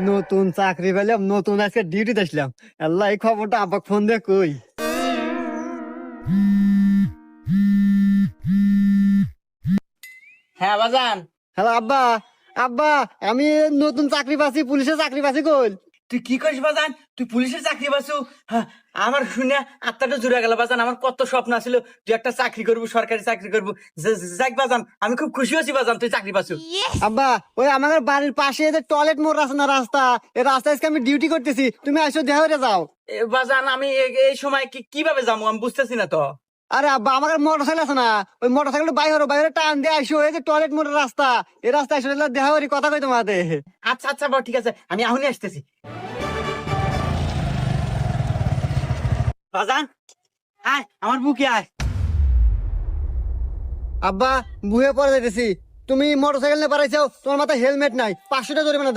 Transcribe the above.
নতুন চাকরি পেলাম, নতুন আজকে ডিউটিতে আসলাম। আল্লাহ, এই খবরটা আব্বা ফোন দিয়ে কই। হ্যাঁ বাজান। হ্যালো আব্বা। আব্বা, আমি নতুন চাকরি পাচ্ছি, পুলিশের চাকরি পাচ্ছি। কই? তুই কি করিস বাজান? তুই পুলিশের চাকরি পাচ্ছু? হ্যাঁ, আমার শুনে আত্মাটা জুড়ে গেল বাজান। আমার কত স্বপ্ন ছিল তুই একটা চাকরি করবি, সরকারি চাকরি করবি। যাক বাজান, আমি খুব খুশি হয়েছি বাজান তুই চাকরি পাচ্ছু। আব্বা, ওই আমাদের বাড়ির পাশে যে টয়লেট মোড় আছে না, রাস্তা, এই রাস্তায় আজকে আমি ডিউটি করতেছি, তুমি আসো দেখা হয়ে যাও। বাজান আমি এই সময় কিভাবে যাবো আমি বুঝতেছি না তো। আরে আব্বা, আমার মোটর সাইকেল আছে না, ওই মোটর সাইকেল বাইরে বাইরে টান দিয়ে আসো, এই যে টয়লেট মোড়ের রাস্তা, এই রাস্তায় আসো, দেখা করি, কথা কই তোমাদের। আচ্ছা আচ্ছা বাবা, ঠিক আছে, আমি এখনই আসতেছি। বাজান আয়, আমার বুকে আয়। আব্বা, বুয়ে পরে যাইতেছি। তুমি মোটর সাইকেল নিয়ে পারাইছো, তোমার মাথায় হেলমেট নাই, 500 টাকা জরিমানা দাও।